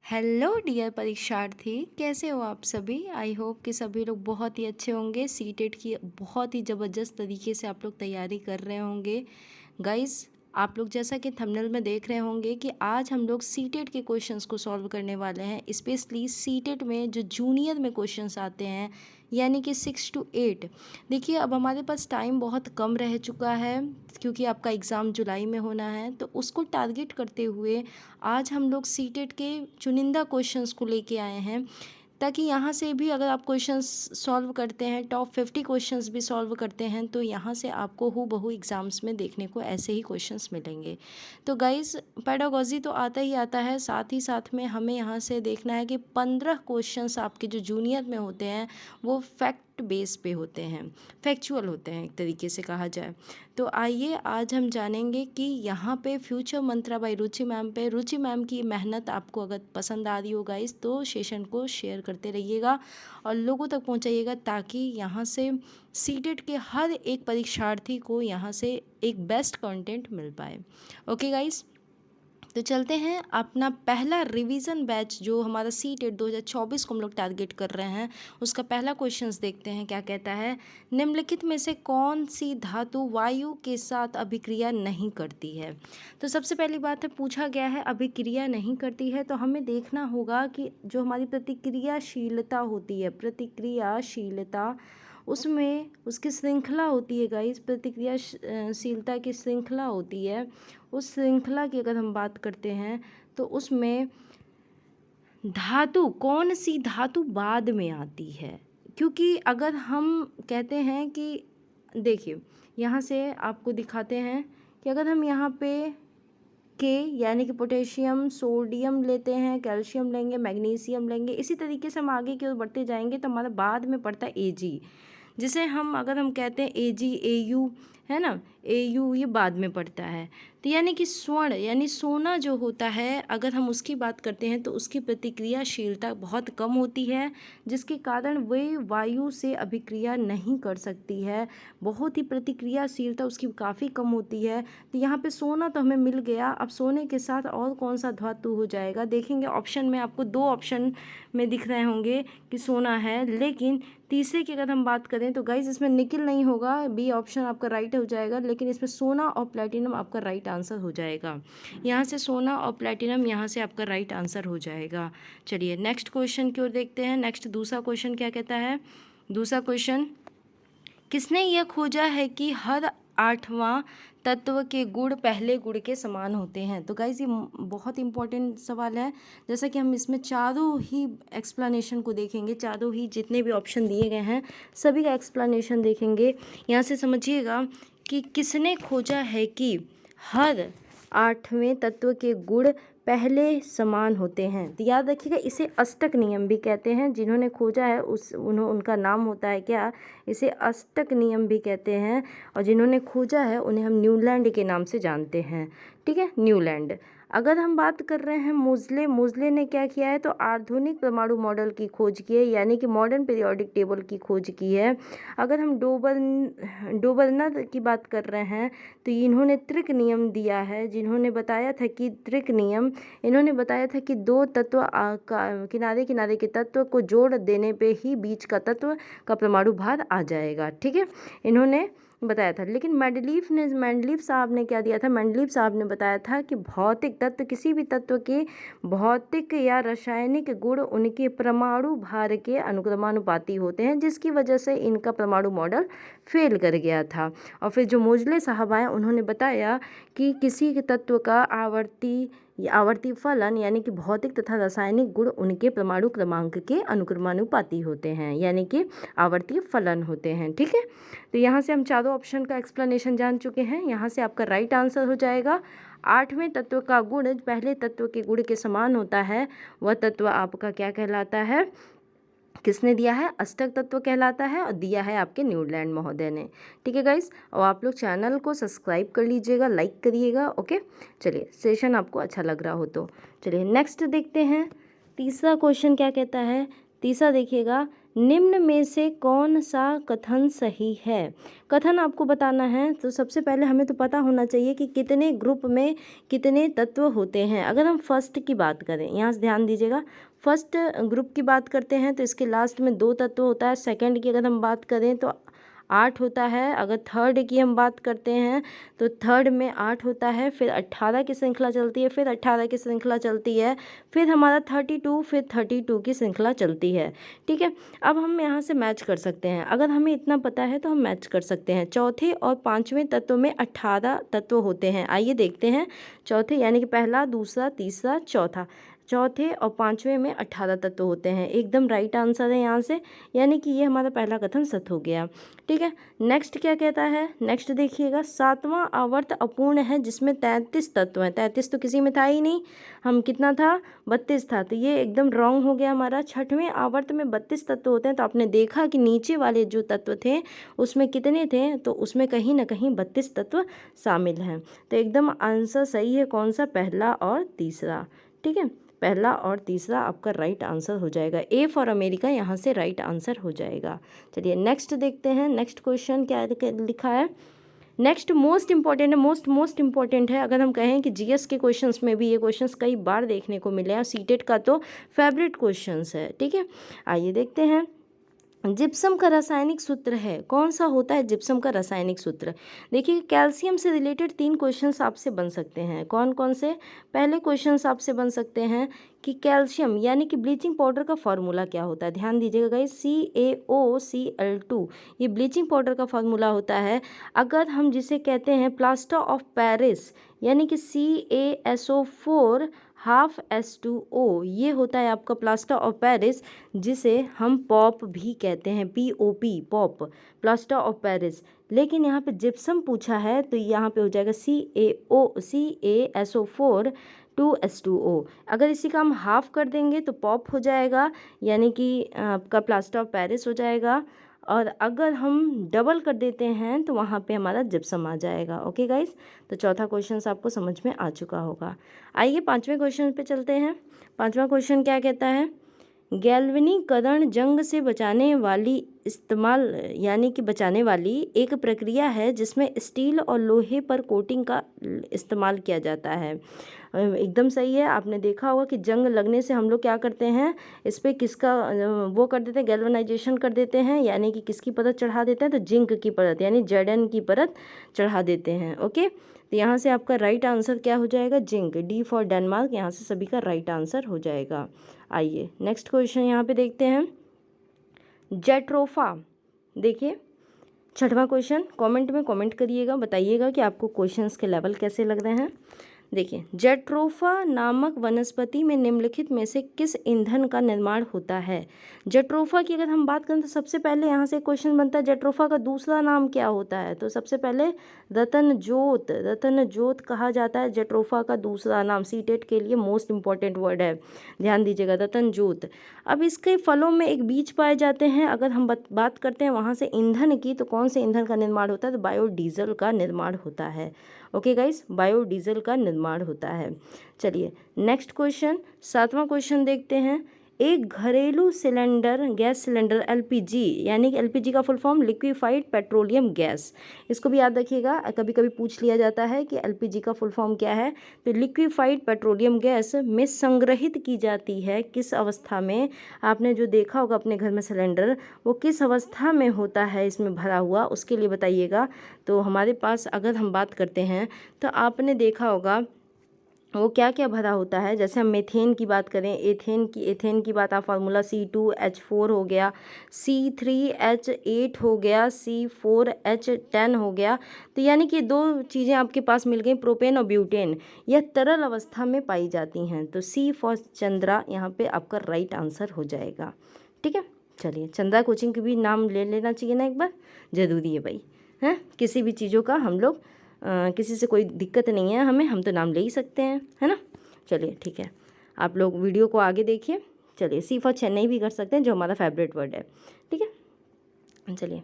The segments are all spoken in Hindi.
हेलो डियर परीक्षार्थी, कैसे हो आप सभी। आई होप कि सभी लोग बहुत ही अच्छे होंगे। सीटेट की बहुत ही ज़बरदस्त तरीके से आप लोग तैयारी कर रहे होंगे। गाइस, आप लोग जैसा कि थंबनेल में देख रहे होंगे कि आज हम लोग सीटेट के क्वेश्चंस को सॉल्व करने वाले हैं। स्पेशली सीटेट में जो जूनियर में क्वेश्चंस आते हैं, यानी कि 6 to 8। देखिए, अब हमारे पास टाइम बहुत कम रह चुका है क्योंकि आपका एग्ज़ाम जुलाई में होना है, तो उसको टारगेट करते हुए आज हम लोग सीटेट के चुनिंदा क्वेश्चंस को लेके आए हैं, ताकि यहाँ से भी अगर आप क्वेश्चंस सॉल्व करते हैं, टॉप 50 क्वेश्चंस भी सॉल्व करते हैं, तो यहाँ से आपको हूबहू एग्ज़ाम्स में देखने को ऐसे ही क्वेश्चंस मिलेंगे। तो गाइस, पेडागोजी तो आता ही आता है, साथ ही साथ में हमें यहाँ से देखना है कि 15 क्वेश्चंस आपके जो जूनियर में होते हैं वो फैक्ट बेस पे होते हैं, फैक्चुअल होते हैं एक तरीके से कहा जाए। तो आइए आज हम जानेंगे कि यहाँ पे फ्यूचर मंत्रा बाय रुचि मैम पे, रुचि मैम की मेहनत आपको अगर पसंद आ रही हो गाइस, तो सेशन को शेयर करते रहिएगा और लोगों तक पहुँचाइएगा, ताकि यहाँ से सीटेट के हर एक परीक्षार्थी को यहाँ से एक बेस्ट कंटेंट मिल पाए। ओके गाइस, तो चलते हैं अपना पहला रिवीजन बैच जो हमारा सीटेट 2024 को हम लोग टारगेट कर रहे हैं, उसका पहला क्वेश्चंस देखते हैं क्या कहता है। निम्नलिखित में से कौन सी धातु वायु के साथ अभिक्रिया नहीं करती है। तो सबसे पहली बात है, पूछा गया है अभिक्रिया नहीं करती है, तो हमें देखना होगा कि जो हमारी प्रतिक्रियाशीलता होती है, प्रतिक्रियाशीलता, उसमें उसकी श्रृंखला होती है गाइस, प्रतिक्रियाशीलता की श्रृंखला होती है। उस श्रृंखला की अगर हम बात करते हैं तो उसमें धातु, कौन सी धातु बाद में आती है। क्योंकि अगर हम कहते हैं कि देखिए, यहाँ से आपको दिखाते हैं कि अगर हम यहाँ पे के यानी कि पोटेशियम, सोडियम लेते हैं, कैल्शियम लेंगे, मैग्नीशियम लेंगे, इसी तरीके से हम आगे की ओर बढ़ते जाएंगे तो हमारा बाद में पड़ता है एजी, जिसे हम अगर हम कहते हैं एजी, एयू, है ना, एयू, ये बाद में पड़ता है। तो यानी कि स्वर्ण यानी सोना जो होता है, अगर हम उसकी बात करते हैं तो उसकी प्रतिक्रियाशीलता बहुत कम होती है, जिसके कारण वे वायु से अभिक्रिया नहीं कर सकती है। बहुत ही प्रतिक्रियाशीलता उसकी काफ़ी कम होती है। तो यहाँ पे सोना तो हमें मिल गया, अब सोने के साथ और कौन सा धातु हो जाएगा देखेंगे। ऑप्शन में आपको 2 ऑप्शन में दिख रहे होंगे कि सोना है, लेकिन तीसरे की अगर हम बात करें तो गाइज इसमें निकिल नहीं होगा, बी ऑप्शन आपका राइट हो जाएगा, लेकिन इसमें सोना और प्लैटिनम आपका राइट आंसर हो जाएगा। यहाँ से सोना और प्लैटिनम यहाँ से आपका राइट आंसर हो जाएगा। चलिए नेक्स्ट क्वेश्चन की ओर देखते हैं। नेक्स्ट दूसरा क्वेश्चन क्या कहता है। दूसरा क्वेश्चन, किसने यह खोजा है कि हर 8वां तत्व के गुण पहले गुण के समान होते हैं। तो गाइज ये बहुत इंपॉर्टेंट सवाल है। जैसा कि हम इसमें चारों ही एक्सप्लेनेशन को देखेंगे, चारों ही जितने भी ऑप्शन दिए गए हैं सभी का एक्सप्लेनेशन देखेंगे। यहाँ से समझिएगा कि किसने खोजा है कि हर 8वें तत्व के गुण पहले समान होते हैं। तो याद रखिएगा, इसे अष्टक नियम भी कहते हैं। जिन्होंने खोजा है उनका नाम होता है क्या, इसे अष्टक नियम भी कहते हैं। और जिन्होंने खोजा है उन्हें हम न्यूलैंड के नाम से जानते हैं। ठीक है, न्यूलैंड। अगर हम बात कर रहे हैं मोज़ले ने क्या किया है, तो आधुनिक परमाणु मॉडल की खोज की है, यानी कि मॉडर्न पीरियोडिक टेबल की खोज की है। अगर हम डोबरनर की बात कर रहे हैं तो इन्होंने त्रिक नियम दिया है, जिन्होंने बताया था कि त्रिक नियम, इन्होंने बताया था कि 2 तत्व किनारे किनारे के तत्व को जोड़ देने पे ही बीच का तत्व का परमाणु भार आ जाएगा। ठीक है, इन्होंने बताया था। लेकिन मेंडलीव साहब ने क्या दिया था, मेंडलीव साहब ने बताया था कि भौतिक तत्व, किसी भी तत्व के भौतिक या रासायनिक गुण उनके परमाणु भार के अनुक्रमानुपाती होते हैं, जिसकी वजह से इनका परमाणु मॉडल फेल कर गया था। और फिर जो मोजले साहब आए उन्होंने बताया कि किसी के तत्व का आवर्ती फलन यानी कि भौतिक तथा रासायनिक गुण उनके परमाणु क्रमांक के अनुक्रमानुपाती होते हैं, यानी कि आवर्ती फलन होते हैं। ठीक है, तो यहाँ से हम चारों ऑप्शन का एक्सप्लेनेशन जान चुके हैं। यहाँ से आपका राइट आंसर हो जाएगा 8वें तत्व का गुण पहले तत्व के गुण के समान होता है, वह तत्व आपका क्या कहलाता है, किसने दिया है, अष्टक तत्व कहलाता है, और दिया है आपके न्यूलैंड महोदय ने। ठीक है गाइस, और आप लोग चैनल को सब्सक्राइब कर लीजिएगा, लाइक करिएगा। ओके, चलिए सेशन आपको अच्छा लग रहा हो तो चलिए नेक्स्ट देखते हैं। तीसरा क्वेश्चन क्या कहता है। तीसरा देखिएगा, निम्न में से कौन सा कथन सही है? कथन आपको बताना है, तो सबसे पहले हमें तो पता होना चाहिए कि कितने ग्रुप में कितने तत्व होते हैं। अगर हम फर्स्ट की बात करें, यहाँ से ध्यान दीजिएगा, फर्स्ट ग्रुप की बात करते हैं तो इसके लास्ट में 2 तत्व होता है। सेकंड की अगर हम बात करें तो 8 होता है। अगर थर्ड की हम बात करते हैं तो थर्ड में 8 होता है। फिर 18 की श्रृंखला चलती है, फिर 18 की श्रृंखला चलती है, फिर हमारा 32, फिर 32 की श्रृंखला चलती है। ठीक है, अब हम यहाँ से मैच कर सकते हैं। अगर हमें इतना पता है तो हम मैच कर सकते हैं। चौथे और पाँचवें तत्व में 18 तत्व होते हैं। आइए देखते हैं। चौथे यानी कि पहला, दूसरा, तीसरा, चौथा, चौथे और पाँचवें में 18 तत्व होते हैं। एकदम राइट आंसर है यहाँ से, यानी कि ये हमारा पहला कथन सत्य हो गया। ठीक है, नेक्स्ट क्या कहता है? नेक्स्ट देखिएगा, 7वां आवर्त अपूर्ण है जिसमें 33 तत्व हैं। 33 तो किसी में था ही नहीं, हम कितना था? 32 था, तो ये एकदम रॉन्ग हो गया हमारा। 6वें आवर्त में 32 तत्व होते हैं, तो आपने देखा कि नीचे वाले जो तत्व थे उसमें कितने थे? तो उसमें कहीं ना कहीं 32 तत्व शामिल हैं। तो एकदम आंसर सही है कौन सा? पहला और तीसरा। ठीक है, पहला और तीसरा आपका राइट आंसर हो जाएगा। ए फॉर अमेरिका यहाँ से राइट आंसर हो जाएगा। चलिए नेक्स्ट देखते हैं। नेक्स्ट क्वेश्चन क्या लिखा है? नेक्स्ट मोस्ट इंपॉर्टेंट है, मोस्ट इंपॉर्टेंट है। अगर हम कहें कि जीएस के क्वेश्चंस में भी ये क्वेश्चंस कई बार देखने को मिले हैं, सीटेट का तो फेवरेट क्वेश्चंस है। ठीक है, आइए देखते हैं। जिप्सम का रासायनिक सूत्र है, कौन सा होता है जिप्सम का रासायनिक सूत्र? देखिए, कैल्शियम से रिलेटेड 3 क्वेश्चंस आपसे बन सकते हैं। कौन कौन से? पहले क्वेश्चंस आपसे बन सकते हैं कि कैल्शियम यानी कि ब्लीचिंग पाउडर का फॉर्मूला क्या होता है। ध्यान दीजिएगा गाइस, CaOCl2 ये ब्लीचिंग पाउडर का फॉर्मूला होता है। अगर हम जिसे कहते हैं प्लास्टर ऑफ पेरिस यानी कि CaSO4 हाफ H2O, ये होता है आपका प्लास्टर ऑफ पेरिस, जिसे हम पॉप भी कहते हैं, POP, pop, plaster of Paris. लेकिन यहाँ पे जिप्सम पूछा है तो यहाँ पे हो जाएगा CaSO4 2H2O। अगर इसी का हम हाफ कर देंगे तो पॉप हो जाएगा, यानी कि आपका प्लास्टर ऑफ पेरिस हो जाएगा। और अगर हम डबल कर देते हैं तो वहाँ पे हमारा जिप्सम आ जाएगा। ओके गाइस, तो चौथा क्वेश्चन आपको समझ में आ चुका होगा। आइए 5वें क्वेश्चन पे चलते हैं। 5वां क्वेश्चन क्या कहता है? गैल्वेनीकरण जंग से बचाने वाली इस्तेमाल यानी कि बचाने वाली एक प्रक्रिया है जिसमें स्टील और लोहे पर कोटिंग का इस्तेमाल किया जाता है। एकदम सही है। आपने देखा होगा कि जंग लगने से हम लोग क्या करते हैं, इस पर किसका वो कर देते हैं, गैल्वेनाइजेशन कर देते हैं, यानी कि किसकी परत चढ़ा देते हैं? तो जिंक की परत यानी Zn की परत चढ़ा देते हैं। ओके, तो यहाँ से आपका राइट आंसर क्या हो जाएगा? जिंक, D फॉर डेनमार्क, यहाँ से सभी का राइट आंसर हो जाएगा। आइए नेक्स्ट क्वेश्चन यहाँ पे देखते हैं। जेट्रोफा, देखिए 6वां क्वेश्चन, कमेंट में कमेंट करिएगा, बताइएगा कि आपको क्वेश्चंस के लेवल कैसे लग रहे हैं। देखिए, जेट्रोफा नामक वनस्पति में निम्नलिखित में से किस ईंधन का निर्माण होता है? जेट्रोफा की अगर हम बात करें तो सबसे पहले यहाँ से क्वेश्चन बनता है जेट्रोफा का दूसरा नाम क्या होता है? तो सबसे पहले रतनजोत, रतनजोत कहा जाता है जेट्रोफा का दूसरा नाम। सीटेट के लिए मोस्ट इंपॉर्टेंट वर्ड है, ध्यान दीजिएगा, रतनजोत। अब इसके फलों में एक बीज पाए जाते हैं। अगर हम बात करते हैं वहाँ से ईंधन की, तो कौन से ईंधन का निर्माण होता है? तो बायोडीजल का निर्माण होता है। ओके गाइस, बायोडीजल का निर्माण होता है। चलिए नेक्स्ट क्वेश्चन, 7वां क्वेश्चन देखते हैं। एक घरेलू सिलेंडर, गैस सिलेंडर, LPG यानी कि LPG का full form liquefied petroleum gas, इसको भी याद रखिएगा, कभी कभी पूछ लिया जाता है कि LPG का फुल फॉर्म क्या है। तो लिक्विफाइड पेट्रोलियम गैस में संग्रहित की जाती है किस अवस्था में? आपने जो देखा होगा अपने घर में सिलेंडर, वो किस अवस्था में होता है इसमें भरा हुआ, उसके लिए बताइएगा। तो हमारे पास अगर हम बात करते हैं तो आपने देखा होगा वो क्या क्या भरा होता है। जैसे हम मेथेन की बात करें, एथेन की बात, आप फार्मूला C2H4 हो गया, C3H8 हो गया, C4H10 हो गया। तो यानी कि 2 चीज़ें आपके पास मिल गई, प्रोपेन और ब्यूटेन, यह तरल अवस्था में पाई जाती हैं। तो C फॉर चंद्रा यहाँ पे आपका राइट आंसर हो जाएगा। ठीक है, चलिए चंद्रा कोचिंग के भी नाम ले लेना चाहिए ना एक बार, ज़रूरी है भाई, हैं? किसी भी चीज़ों का हम लोग किसी से कोई दिक्कत नहीं है हमें, हम तो नाम ले ही सकते हैं, है ना। चलिए ठीक है, आप लोग वीडियो को आगे देखिए। चलिए C फॉर चेन्नई भी कर सकते हैं, जो हमारा फेवरेट वर्ड है। ठीक है, चलिए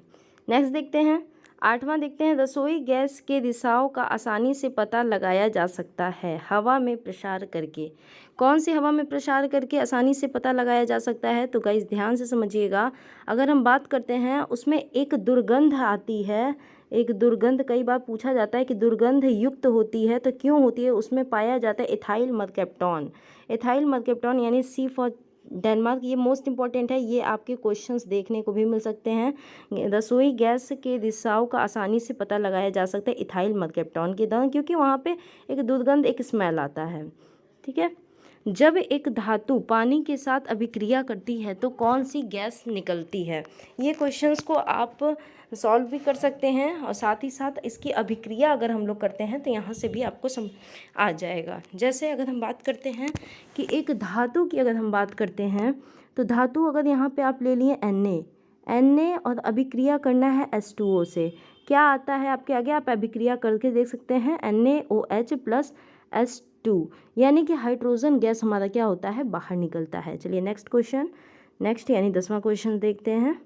नेक्स्ट देखते हैं। 8वां देखते हैं, रसोई गैस के रिसाव का आसानी से पता लगाया जा सकता है हवा में प्रसार करके। कौन सी हवा में प्रसार करके आसानी से पता लगाया जा सकता है? तो गाइस ध्यान से समझिएगा। अगर हम बात करते हैं, उसमें एक दुर्गंध आती है, एक दुर्गंध, कई बार पूछा जाता है कि दुर्गंध युक्त होती है तो क्यों होती है, उसमें पाया जाता है इथाइल मरकैप्टॉन। इथाइल मरकैप्टॉन यानी सी फॉर डेनमार्क, ये मोस्ट इंपॉर्टेंट है, ये आपके क्वेश्चंस देखने को भी मिल सकते हैं। रसोई गैस के रिसाव का आसानी से पता लगाया जा सकता है इथाइल मरकैप्टॉन के दौरान, क्योंकि वहाँ पे एक दुर्गंध, एक स्मेल आता है। ठीक है। जब एक धातु पानी के साथ अभिक्रिया करती है तो कौन सी गैस निकलती है? ये क्वेश्चंस को आप सॉल्व भी कर सकते हैं और साथ ही साथ इसकी अभिक्रिया अगर हम लोग करते हैं तो यहाँ से भी आपको आ जाएगा। जैसे अगर हम बात करते हैं कि एक धातु की अगर हम बात करते हैं तो धातु अगर यहाँ पे आप ले लिए Na और अभिक्रिया करना है H2O से, क्या आता है आपके आगे, आप अभिक्रिया करके देख सकते हैं NaOH प्लस H2, यानी कि हाइड्रोजन गैस हमारा क्या होता है, बाहर निकलता है। चलिए नेक्स्ट क्वेश्चन, नेक्स्ट यानी 10वां क्वेश्चन देखते हैं।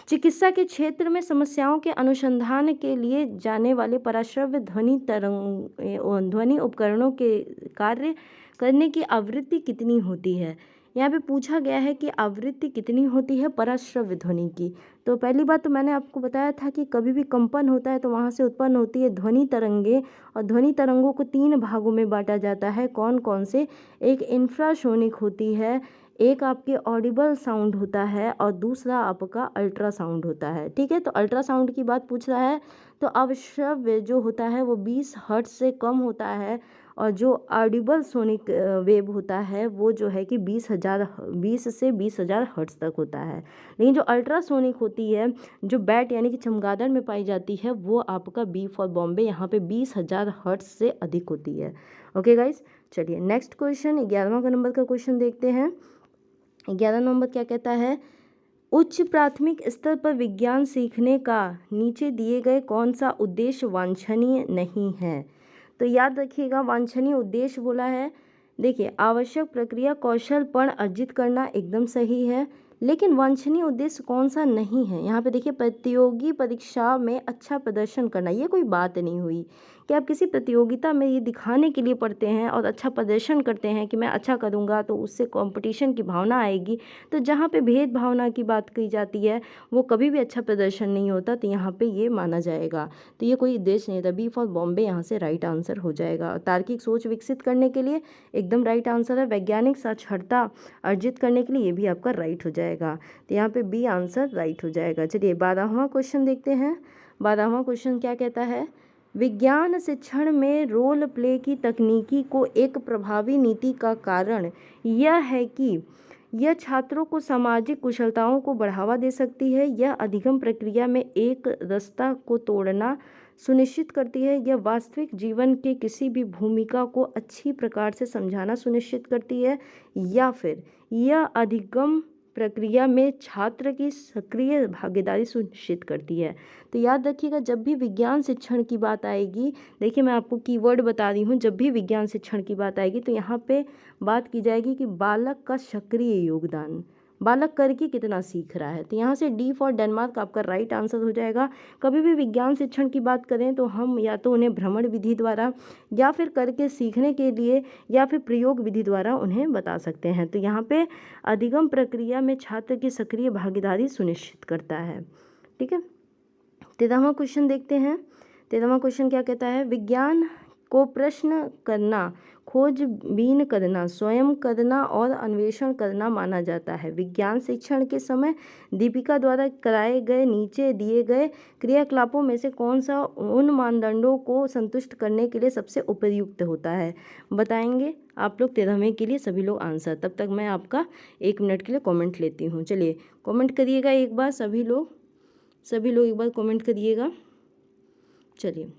चिकित्सा के क्षेत्र में समस्याओं के अनुसंधान के लिए जाने वाले पराश्रव्य ध्वनि उपकरणों के कार्य करने की आवृत्ति कितनी होती है? यहाँ पे पूछा गया है कि आवृत्ति कितनी होती है पराश्रव्य ध्वनि की। तो पहली बात तो मैंने आपको बताया था कि कभी भी कंपन होता है तो वहाँ से उत्पन्न होती है ध्वनि तरंगे, और ध्वनि तरंगों को 3 भागों में बांटा जाता है। कौन कौन से? एक इंफ्रासोनिक होती है, एक आपके ऑडिबल साउंड होता है और दूसरा आपका अल्ट्रासाउंड होता है। ठीक है, तो अल्ट्रासाउंड की बात पूछ रहा है तो अवश्रव्य जो होता है वो 20 हर्ट्ज से कम होता है, और जो ऑडिबल सोनिक वेव होता है वो जो है कि 20 से 20,000 हर्ट्ज तक होता है। लेकिन जो अल्ट्रासोनिक होती है, जो बैट यानी कि चमगादड़ में पाई जाती है, वो आपका बी फॉर बॉम्बे, यहाँ पे 20,000 हर्ट्ज से अधिक होती है। ओके गाइस, चलिए नेक्स्ट क्वेश्चन 11वां नंबर का क्वेश्चन देखते हैं। 11 नंबर क्या कहता है, उच्च प्राथमिक स्तर पर विज्ञान सीखने का नीचे दिए गए कौन सा उद्देश्य वांछनीय नहीं है? तो याद रखिएगा, वांछनीय उद्देश्य बोला है, देखिए आवश्यक प्रक्रिया कौशलपण अर्जित करना एकदम सही है, लेकिन वांछनीय उद्देश्य कौन सा नहीं है? यहाँ पे देखिए, प्रतियोगी परीक्षा में अच्छा प्रदर्शन करना, ये कोई बात नहीं हुई कि आप किसी प्रतियोगिता में ये दिखाने के लिए पढ़ते हैं और अच्छा प्रदर्शन करते हैं कि मैं अच्छा करूँगा तो उससे कंपटीशन की भावना आएगी। तो जहाँ पे भेद भावना की बात की जाती है वो कभी भी अच्छा प्रदर्शन नहीं होता, तो यहाँ पे ये माना जाएगा। तो ये कोई उद्देश्य नहीं था, बी फॉर बॉम्बे यहाँ से राइट आंसर हो जाएगा। तार्किक सोच विकसित करने के लिए एकदम राइट आंसर है। वैज्ञानिक साक्षरता अर्जित करने के लिए ये भी आपका राइट हो जाएगा, तो यहाँ पे बी आंसर राइट हो जाएगा। चलिए 12वां क्वेश्चन देखते हैं। 12वां क्वेश्चन क्या कहता है, विज्ञान शिक्षण में रोल प्ले की तकनीकी को एक प्रभावी नीति का कारण यह है कि यह छात्रों को सामाजिक कुशलताओं को बढ़ावा दे सकती है, यह अधिगम प्रक्रिया में एक रास्ता को तोड़ना सुनिश्चित करती है, यह वास्तविक जीवन के किसी भी भूमिका को अच्छी प्रकार से समझाना सुनिश्चित करती है, या फिर यह अधिगम प्रक्रिया में छात्र की सक्रिय भागीदारी सुनिश्चित करती है। तो याद रखिएगा, जब भी विज्ञान शिक्षण की बात आएगी, देखिए मैं आपको कीवर्ड बता रही हूँ, जब भी विज्ञान शिक्षण की बात आएगी तो यहाँ पे बात की जाएगी कि बालक का सक्रिय योगदान, बालक करके कितना सीख रहा है। तो यहाँ से डी फॉर डेनमार्क आपका राइट आंसर हो जाएगा। कभी भी विज्ञान शिक्षण की बात करें तो हम या तो उन्हें भ्रमण विधि द्वारा या फिर करके सीखने के लिए या फिर प्रयोग विधि द्वारा उन्हें बता सकते हैं। तो यहाँ पे अधिगम प्रक्रिया में छात्र की सक्रिय भागीदारी सुनिश्चित करता है। ठीक है, 13वां क्वेश्चन देखते हैं। 13वां क्वेश्चन क्या कहता है, विज्ञान को प्रश्न करना, खोजबीन करना, स्वयं करना और अन्वेषण करना माना जाता है। विज्ञान शिक्षण के समय दीपिका द्वारा कराए गए नीचे दिए गए क्रियाकलापों में से कौन सा उन मानदंडों को संतुष्ट करने के लिए सबसे उपयुक्त होता है? बताएंगे आप लोग 13वें के लिए सभी लोग आंसर। तब तक मैं आपका 1 मिनट के लिए कमेंट लेती हूँ। चलिए कमेंट करिएगा एक बार, सभी लोग एक बार कमेंट करिएगा। चलिए,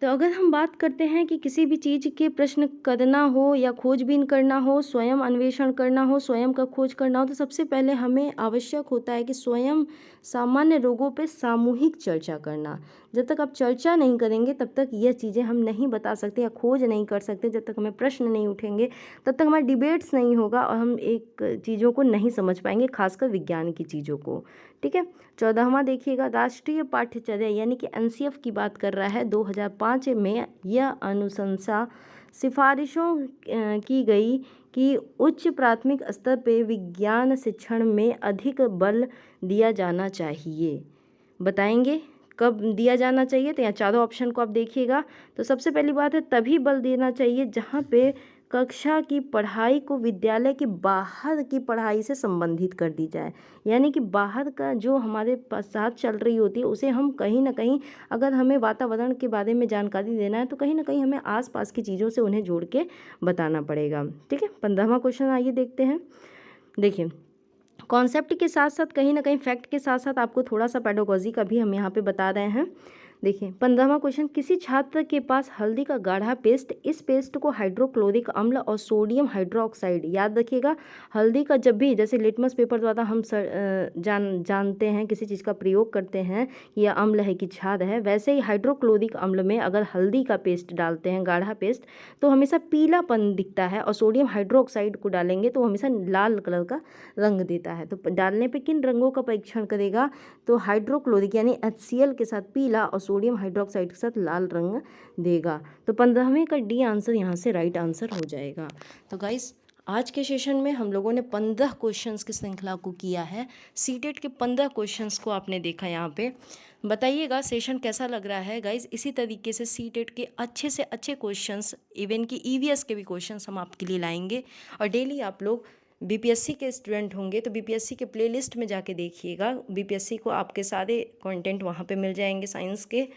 तो अगर हम बात करते हैं कि किसी भी चीज़ के प्रश्न करना हो या खोजबीन करना हो, स्वयं अन्वेषण करना हो, स्वयं का खोज करना हो, तो सबसे पहले हमें आवश्यक होता है कि स्वयं सामान्य रोगों पे सामूहिक चर्चा करना। जब तक आप चर्चा नहीं करेंगे तब तक यह चीज़ें हम नहीं बता सकते या खोज नहीं कर सकते। जब तक हमें प्रश्न नहीं उठेंगे तब तक हमारा डिबेट्स नहीं होगा और हम एक चीज़ों को नहीं समझ पाएंगे, खासकर विज्ञान की चीज़ों को। ठीक है। 14वां देखिएगा, राष्ट्रीय पाठ्यचर्या यानी कि एनसीएफ की बात कर रहा है। 2005 में यह अनुशंसा सिफारिशों की गई कि उच्च प्राथमिक स्तर पे विज्ञान शिक्षण में अधिक बल दिया जाना चाहिए। बताएंगे कब दिया जाना चाहिए? तो यहाँ चारों ऑप्शन को आप देखिएगा। तो सबसे पहली बात है, तभी बल देना चाहिए जहाँ पे कक्षा की पढ़ाई को विद्यालय के बाहर की पढ़ाई से संबंधित कर दी जाए। यानी कि बाहर का जो हमारे साथ चल रही होती है उसे हम कहीं ना कहीं, अगर हमें वातावरण के बारे में जानकारी देना है तो कहीं ना कहीं हमें आसपास की चीज़ों से उन्हें जोड़ के बताना पड़ेगा। ठीक है। 15वां क्वेश्चन आइए देखते हैं। देखिए, कॉन्सेप्ट के साथ साथ कहीं ना कहीं फैक्ट के साथ साथ आपको थोड़ा सा पेडागोजी का भी हम यहाँ पे बता रहे हैं। देखिए, 15वां क्वेश्चन, किसी छात्र के पास हल्दी का गाढ़ा पेस्ट, इस पेस्ट को हाइड्रोक्लोरिक अम्ल और सोडियम हाइड्रोक्साइड, याद रखिएगा हल्दी का जब भी जैसे लिटमस पेपर द्वारा हम जानते हैं किसी चीज़ का प्रयोग करते हैं कि यह अम्ल है कि क्षार है, वैसे ही हाइड्रोक्लोरिक अम्ल में अगर हल्दी का पेस्ट डालते हैं, गाढ़ा पेस्ट, तो हमेशा पीलापन दिखता है और सोडियम हाइड्रोक्साइड को डालेंगे तो हमेशा लाल कलर का रंग देता है। तो डालने पे किन रंगों का परीक्षण करेगा? तो हाइड्रोक्लोरिक यानी HCl के साथ पीला और सोडियम हाइड्रोक्साइड के साथ लाल रंग देगा। तो 15वें का डी आंसर यहाँ से राइट आंसर हो जाएगा। तो गाइस, आज के सेशन में हम लोगों ने 15 क्वेश्चंस की श्रृंखला को किया है। सीटेट के 15 क्वेश्चंस को आपने देखा यहाँ पे। बताइएगा सेशन कैसा लग रहा है गाइस। इसी तरीके से सीटेट के अच्छे से अच्छे क्वेश्चंस, इवन कि EVS के भी क्वेश्चंस हम आपके लिए लाएंगे। और डेली आप लोग BPSC के स्टूडेंट होंगे तो BPSC के प्लेलिस्ट में जाके देखिएगा। BPSC को आपके सारे कंटेंट वहाँ पे मिल जाएंगे साइंस के।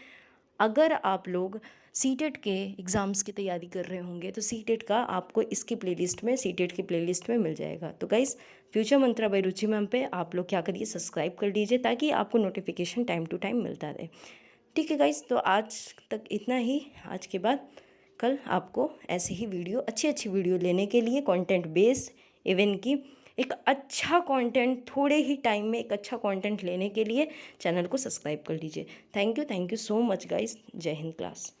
अगर आप लोग सीटेट के एग्ज़ाम्स की तैयारी कर रहे होंगे तो सीटेट का आपको इसकी प्लेलिस्ट में, सीटेट की प्लेलिस्ट में मिल जाएगा। तो गाइस, फ्यूचर मंत्रा बाय रुचि मैम पे आप लोग क्या करिए, सब्सक्राइब कर लीजिए ताकि आपको नोटिफिकेशन टाइम टू टाइम मिलता रहे। ठीक है गाइस, तो आज तक इतना ही। आज के बाद कल आपको ऐसे ही वीडियो, अच्छी अच्छी वीडियो लेने के लिए, कंटेंट बेस्ड, इवन कि एक अच्छा कंटेंट, थोड़े ही टाइम में एक अच्छा कंटेंट लेने के लिए चैनल को सब्सक्राइब कर लीजिए। Thank you so much guys. जय हिंद क्लास।